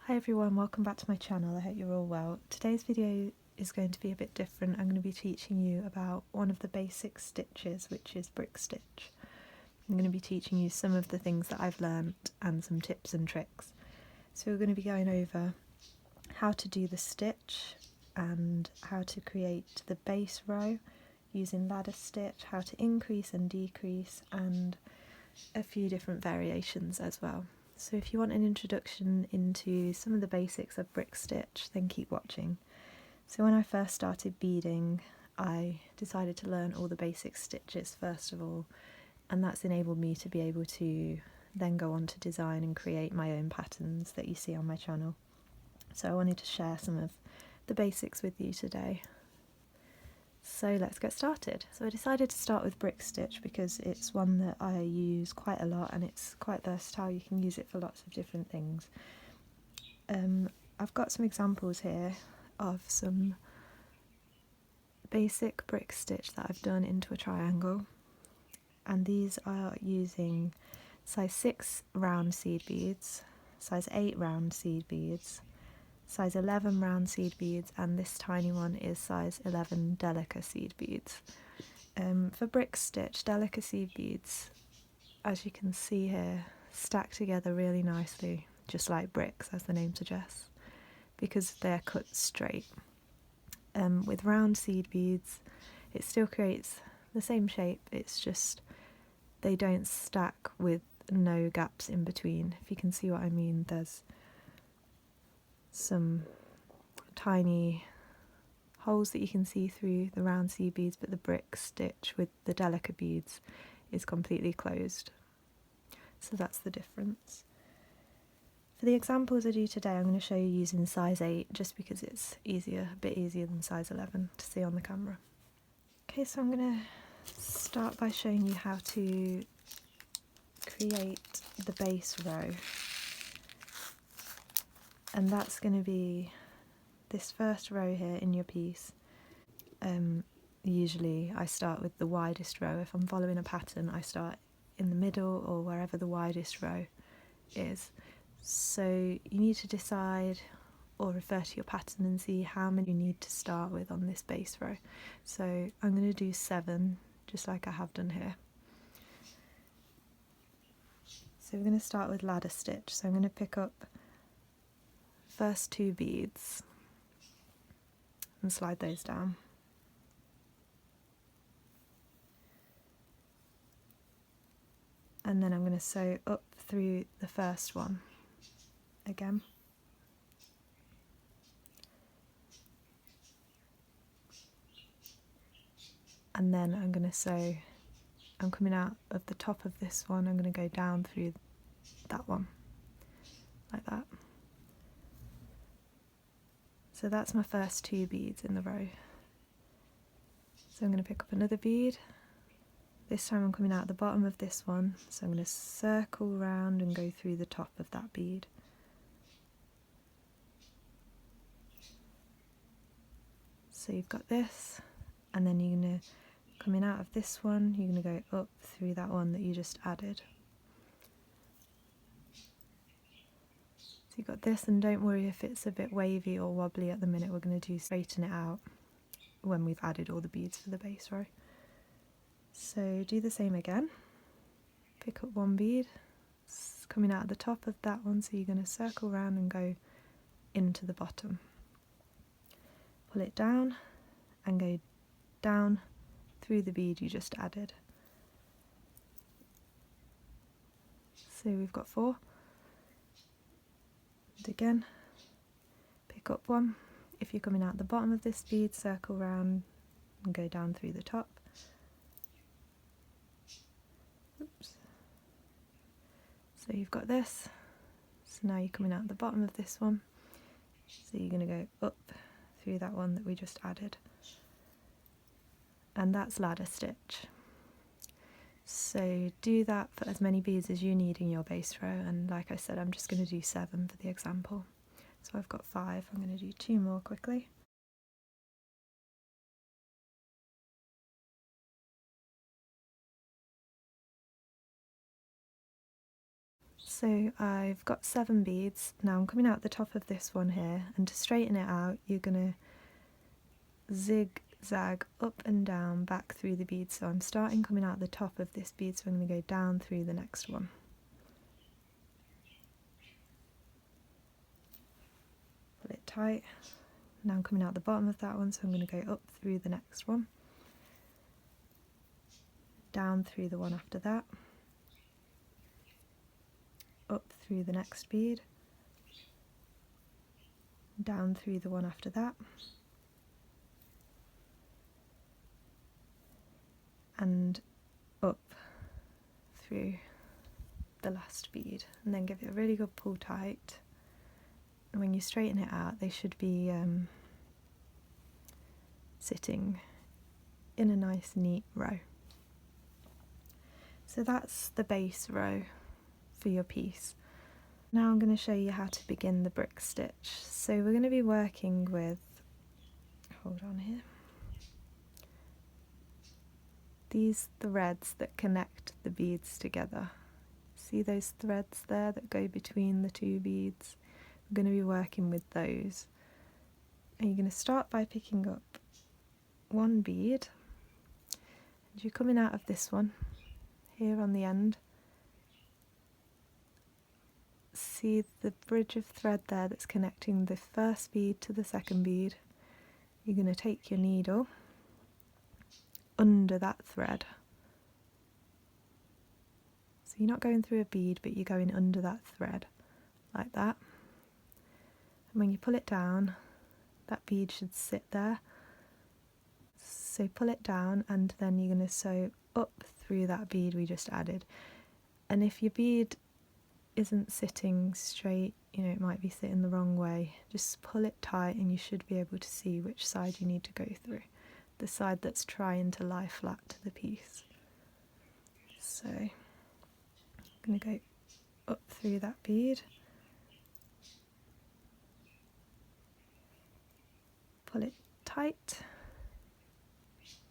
Hi everyone, welcome back to my channel. I hope you're all well. Today's video is going to be a bit different. I'm going to be teaching you about one of the basic stitches, which is brick stitch. I'm going to be teaching you some of the things that I've learnt and some tips and tricks. So we're going to be going over how to do the stitch and how to create the base row using ladder stitch, how to increase and decrease, and a few different variations as well. So if you want an introduction into some of the basics of brick stitch, then keep watching. So when I first started beading, I decided to learn all the basic stitches first of all, and that's enabled me to be able to then go on to design and create my own patterns that you see on my channel. So I wanted to share some of the basics with you today. So let's get started. So I decided to start with brick stitch because it's one that I use quite a lot and it's quite versatile. You can use it for lots of different things. I've got some examples here of some basic brick stitch that I've done into a triangle, and these are using size 6 round seed beads, size 8 round seed beads, size 11 round seed beads, and this tiny one is size 11 delica seed beads. For brick stitch, delica seed beads, as you can see here, stack together really nicely, just like bricks, as the name suggests, because they're cut straight. With round seed beads, it still creates the same shape, it's just they don't stack with no gaps in between. If you can see what I mean, there's some tiny holes that you can see through the round seed beads, but the brick stitch with the delica beads is completely closed. So that's the difference. For the examples I do today, I'm going to show you using size 8 just because it's easier, a bit easier than size 11 to see on the camera. Okay, so I'm going to start by showing you how to create the base row. And that's going to be this first row here in your piece. Usually I start with the widest row. If I'm following a pattern, I start in the middle or wherever the widest row is. So you need to decide or refer to your pattern and see how many you need to start with on this base row. So I'm going to do 7, just like I have done here. So we're going to start with ladder stitch. So I'm going to pick up first 2 beads and slide those down. And then I'm going to sew up through the first one again. And then I'm going to sew, I'm coming out of the top of this one, I'm going to go down through that one, like that. So that's my first 2 beads in the row. So I'm going to pick up another bead. This time I'm coming out at the bottom of this one, so I'm going to circle round and go through the top of that bead. So you've got this, and then you're going to, coming out of this one, you're going to go up through that one that you just added. So you've got this, and don't worry if it's a bit wavy or wobbly at the minute, we're going to do straighten it out when we've added all the beads for the base row. So do the same again, pick up 1 bead, it's coming out at the top of that one, so you're going to circle round and go into the bottom. Pull it down and go down through the bead you just added. So we've got 4. And again, pick up 1. If you're coming out the bottom of this bead, circle round and go down through the top. Oops. So you've got this. So now you're coming out the bottom of this one. So you're going to go up through that one that we just added. And that's ladder stitch. So do that for as many beads as you need in your base row, and like I said, I'm just going to do 7 for the example. So I've got 5, I'm going to do 2 more quickly. So I've got 7 beads. Now I'm coming out the top of this one here, and to straighten it out you're going to zigzag up and down back through the bead. So I'm starting coming out the top of this bead, so I'm going to go down through the next one. Pull it tight. Now I'm coming out the bottom of that one, so I'm going to go up through the next one, down through the one after that, up through the next bead, down through the one after that, and up through the last bead, and then give it a really good pull tight. And when you straighten it out, they should be sitting in a nice neat row. So that's the base row for your piece. Now I'm going to show you how to begin the brick stitch. So we're going to be working with, hold on here, these threads that connect the beads together. See those threads there that go between the 2 beads? We're going to be working with those. And you're going to start by picking up 1 bead, and you're coming out of this one here on the end. See the bridge of thread there that's connecting the first bead to the second bead. You're going to take your needle under that thread. So you're not going through a bead, but you're going under that thread, like that. And when you pull it down, that bead should sit there. So pull it down, and then you're going to sew up through that bead we just added. And if your bead isn't sitting straight, you know, it might be sitting the wrong way, just pull it tight and you should be able to see which side you need to go through, the side that's trying to lie flat to the piece. So I'm going to go up through that bead, pull it tight,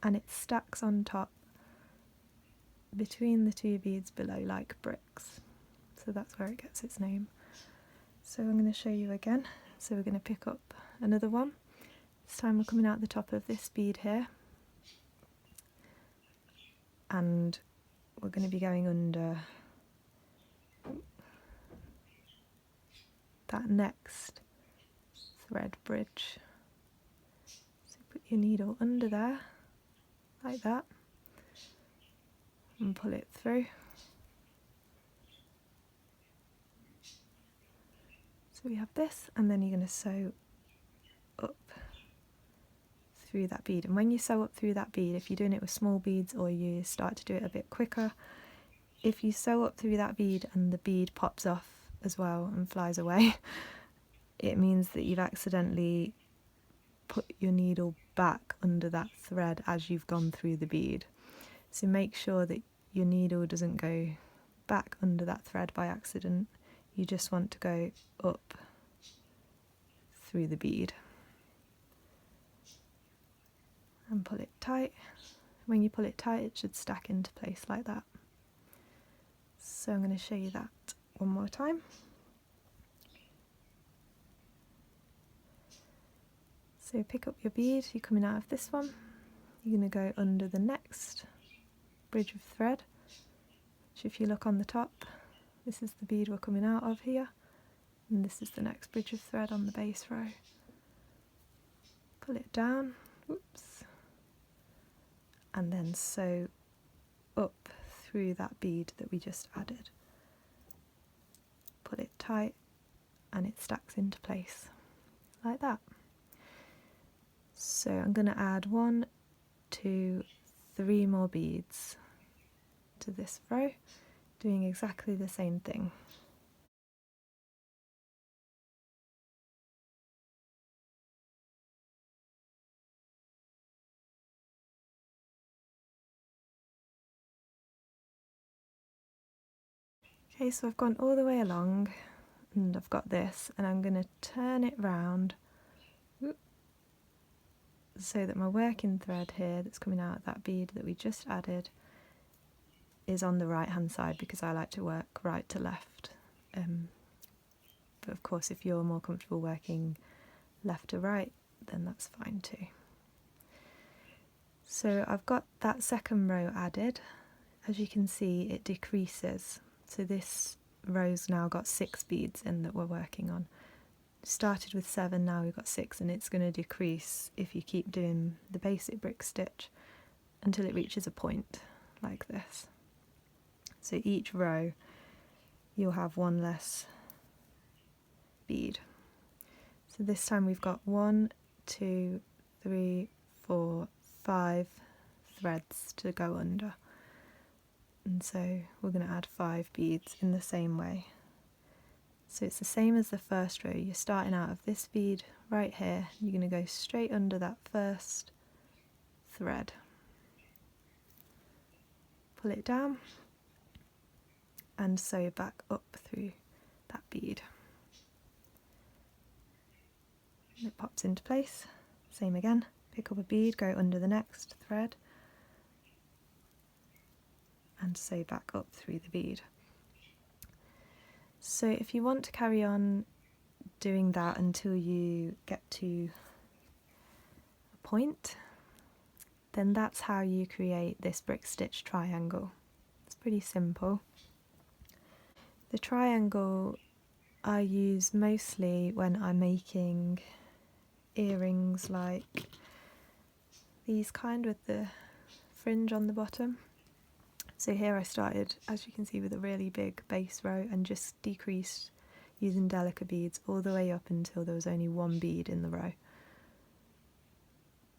and it stacks on top between the 2 beads below like bricks. So that's where it gets its name. So I'm going to show you again. So we're going to pick up another one. This time we're coming out the top of this bead here, and we're going to be going under that next thread bridge. So put your needle under there, like that, and pull it through. So we have this, and then you're going to sew up through that bead. And when you sew up through that bead, if you're doing it with small beads or you start to do it a bit quicker, if you sew up through that bead and the bead pops off as well and flies away, it means that you've accidentally put your needle back under that thread as you've gone through the bead. So make sure that your needle doesn't go back under that thread by accident. You just want to go up through the bead and pull it tight. When you pull it tight, it should stack into place like that. So I'm going to show you that one more time. So pick up your bead, you're coming out of this one, you're going to go under the next bridge of thread, which if you look on the top, this is the bead we're coming out of here, and this is the next bridge of thread on the base row. Pull it down, whoops, and then sew up through that bead that we just added. Pull it tight and it stacks into place like that. So I'm going to add 1, 2, 3 more beads to this row, doing exactly the same thing. Okay, so I've gone all the way along and I've got this, and I'm going to turn it round so that my working thread here that's coming out of that bead that we just added is on the right hand side, because I like to work right to left But of course, if you're more comfortable working left to right, then that's fine too. So I've got that second row added. As you can see, it decreases. So this row's now got 6 beads in that we're working on. Started with 7, now we've got 6, and it's going to decrease if you keep doing the basic brick stitch until it reaches a point like this. So each row you'll have 1 less bead. So this time we've got 1, 2, 3, 4, 5 threads to go under. And so we're going to add 5 beads in the same way. So it's the same as the first row. You're starting out of this bead right here. You're going to go straight under that first thread. Pull it down and sew back up through that bead. And it pops into place. Same again. Pick up a bead, go under the next thread and sew back up through the bead. So if you want to carry on doing that until you get to a point, then that's how you create this brick stitch triangle. It's pretty simple. The triangle I use mostly when I'm making earrings like these kind with the fringe on the bottom. So here I started, as you can see, with a really big base row and just decreased using delicate beads all the way up until there was only 1 bead in the row.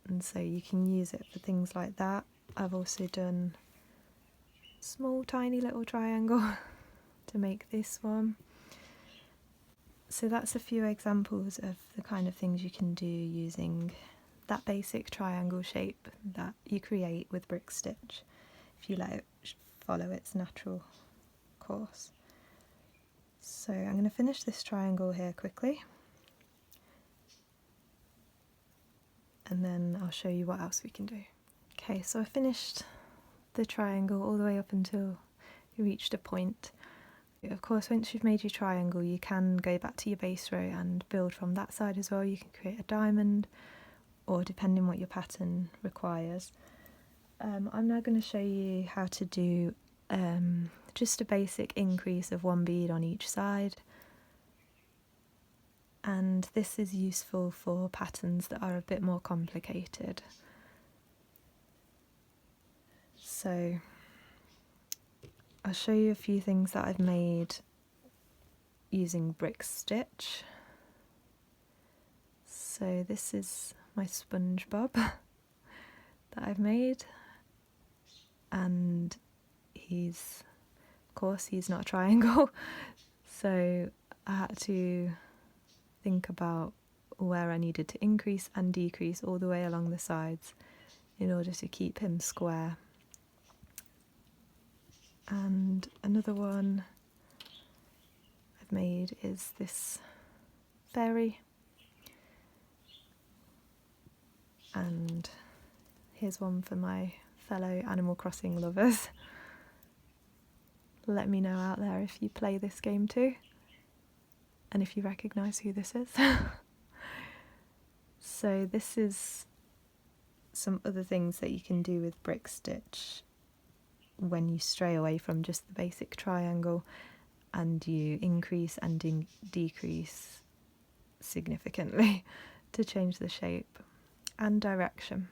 And so you can use it for things like that. I've also done a small tiny little triangle to make this one. So that's a few examples of the kind of things you can do using that basic triangle shape that you create with brick stitch if you let it follow its natural course. So I'm going to finish this triangle here quickly, and then I'll show you what else we can do. Okay, so I finished the triangle all the way up until you reached a point. Of course, once you've made your triangle, you can go back to your base row and build from that side as well. You can create a diamond, or depending what your pattern requires. I'm now going to show you how to do just a basic increase of 1 bead on each side, and this is useful for patterns that are a bit more complicated. So I'll show you a few things that I've made using brick stitch. So this is my SpongeBob that I've made, and he's not a triangle, so I had to think about where I needed to increase and decrease all the way along the sides in order to keep him square. And another one I've made is this fairy, and here's one for my fellow Animal Crossing lovers. Let me know out there if you play this game too, and if you recognise who this is. So this is some other things that you can do with brick stitch when you stray away from just the basic triangle and you increase and decrease significantly to change the shape and direction.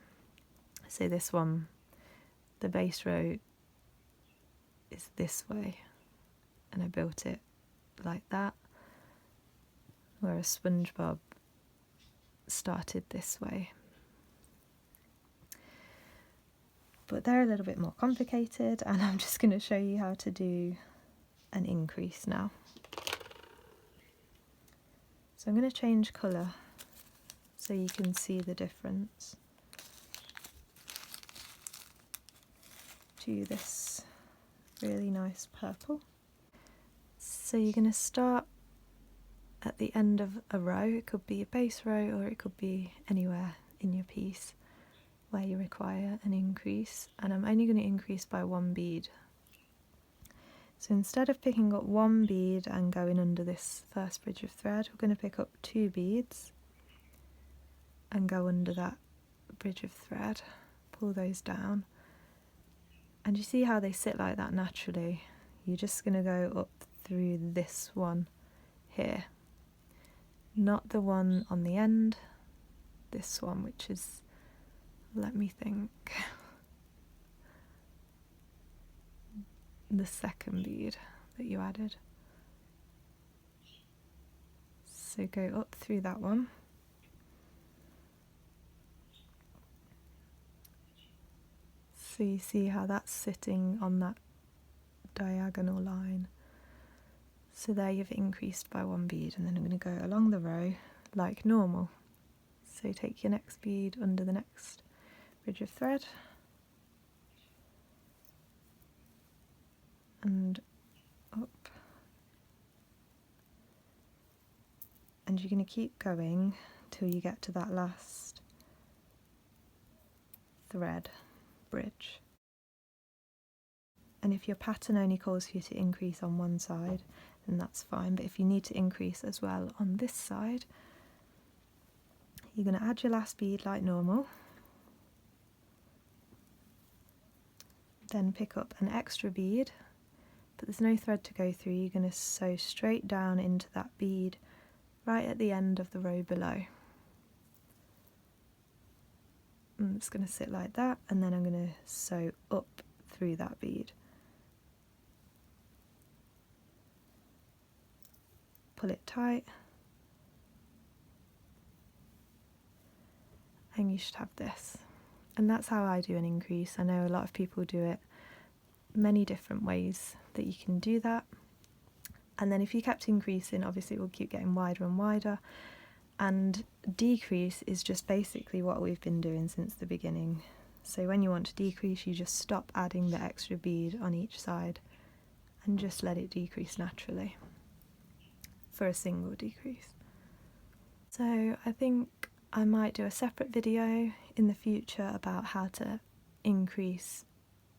So this one, the base row is this way, and I built it like that, whereas SpongeBob started this way. But they're a little bit more complicated, and I'm just going to show you how to do an increase now. So I'm going to change colour so you can see the difference to this really nice purple. So you're going to start at the end of a row. It could be a base row, or it could be anywhere in your piece where you require an increase, and I'm only going to increase by 1 bead. So instead of picking up one bead and going under this first bridge of thread, we're going to pick up 2 beads and go under that bridge of thread, pull those down, and you see how they sit like that naturally. You're just going to go up through this one here, not the one on the end, this one, which is, let me think, the second bead that you added. So go up through that one. So you see how that's sitting on that diagonal line. So there you've increased by 1 bead, and then I'm going to go along the row like normal. So take your next bead under the next bridge of thread and up, and you're going to keep going till you get to that last thread bridge. And if your pattern only calls for you to increase on one side, then that's fine, but if you need to increase as well on this side, you're going to add your last bead like normal, then pick up an extra bead, but there's no thread to go through. You're going to sew straight down into that bead right at the end of the row below. And it's going to sit like that, and then I'm going to sew up through that bead. Pull it tight, and you should have this. And that's how I do an increase. I know a lot of people do it many different ways that you can do that. And then if you kept increasing, obviously it will keep getting wider and wider. And decrease is just basically what we've been doing since the beginning. So when you want to decrease, you just stop adding the extra bead on each side and just let it decrease naturally for a single decrease. So I think I might do a separate video in the future about how to increase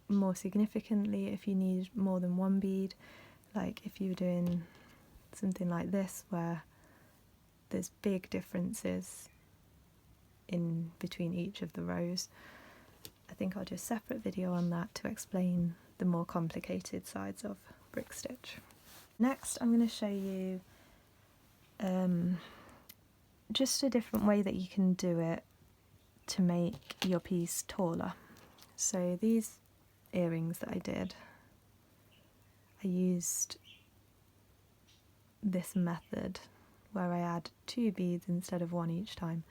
more significantly if you need more than 1 bead, like if you were doing something like this where there's big differences in between each of the rows. I think I'll do a separate video on that to explain the more complicated sides of brick stitch. Next I'm going to show you just a different way that you can do it to make your piece taller. So these earrings that I did, I used this method where I add 2 beads instead of 1 each time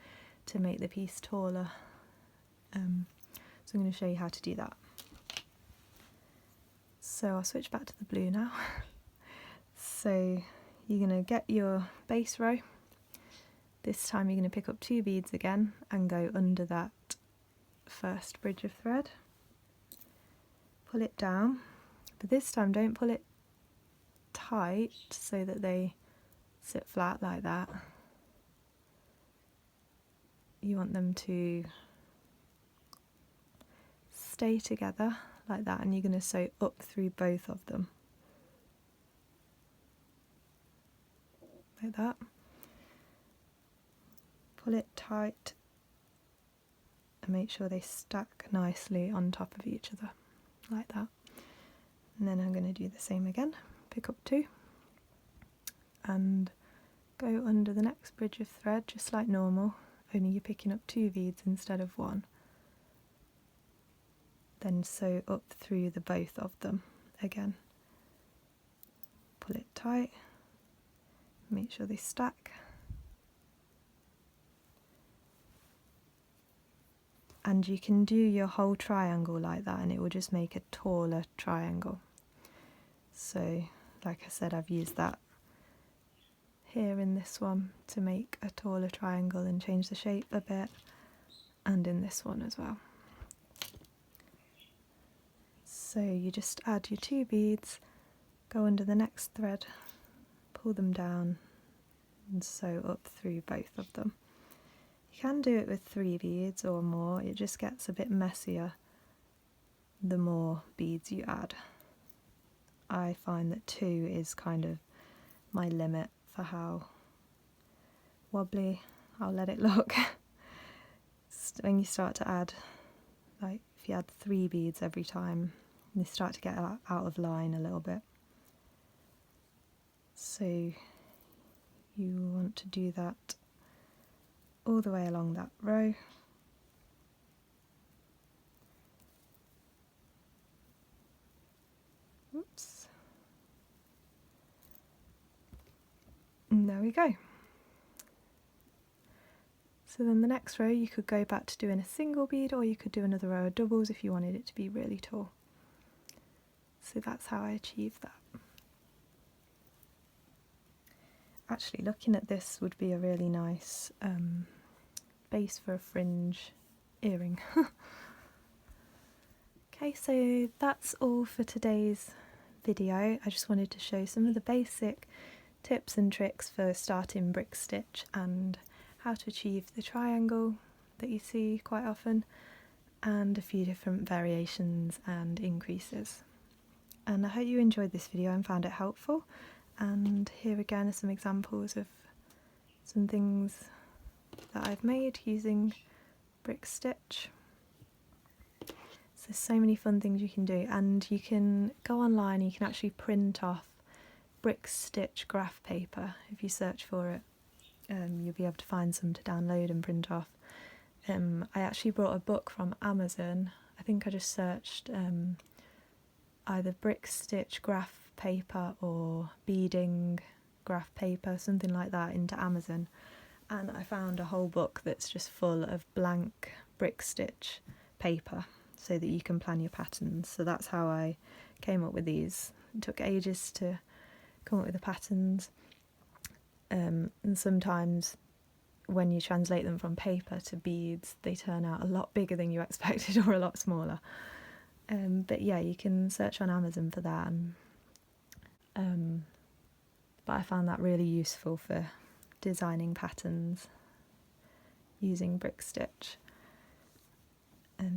to make the piece taller. So I'm going to show you how to do that. So I'll switch back to the blue now. So you're going to get your base row. This time you're going to pick up 2 beads again and go under that first bridge of thread. Pull it down, but this time don't pull it tight so that they sit flat like that. You want them to stay together like that, and you're going to sew up through both of them like that. Pull it tight and make sure they stack nicely on top of each other like that. And then I'm going to do the same again, pick up 2 and go under the next bridge of thread just like normal, only you're picking up 2 beads instead of 1. Then sew up through the both of them again. Pull it tight, make sure they stack. And you can do your whole triangle like that and it will just make a taller triangle. So like I said, I've used that here in this one to make a taller triangle and change the shape a bit, and in this one as well. So you just add your 2 beads, go under the next thread, pull them down and sew up through both of them. You can do it with 3 beads or more, it just gets a bit messier the more beads you add. I find that 2 is kind of my limit for how wobbly I'll let it look. When you start to add, like if you add 3 beads every time, they start to get out of line a little bit. So you want to do that all the way along that row. Oops. And there we go. So then the next row you could go back to doing a single bead, or you could do another row of doubles if you wanted it to be really tall. So that's how I achieved that. Actually, looking at this would be a really nice base for a fringe earring. Okay, so that's all for today's video. I just wanted to show some of the basic tips and tricks for starting brick stitch and how to achieve the triangle that you see quite often, and a few different variations and increases. And I hope you enjoyed this video and found it helpful. And here again are some examples of some things that I've made using brick stitch. So there's so many fun things you can do, and you can go online and you can actually print off brick stitch graph paper. If you search for it, you'll be able to find some to download and print off. I actually brought a book from Amazon. I think I just searched either brick stitch graph paper or beading graph paper, something like that, into Amazon, and I found a whole book that's just full of blank brick stitch paper so that you can plan your patterns. So that's how I came up with these. It took ages to come up with the patterns, and sometimes when you translate them from paper to beads they turn out a lot bigger than you expected or a lot smaller. But yeah, you can search on Amazon for that. But I found that really useful for designing patterns using brick stitch.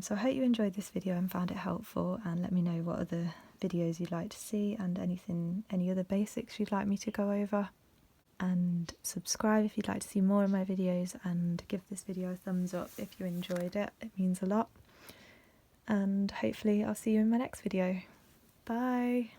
So I hope you enjoyed this video and found it helpful, and let me know what other videos you'd like to see and any other basics you'd like me to go over. And subscribe if you'd like to see more of my videos, and give this video a thumbs up if you enjoyed it. It means a lot. And hopefully I'll see you in my next video. Bye!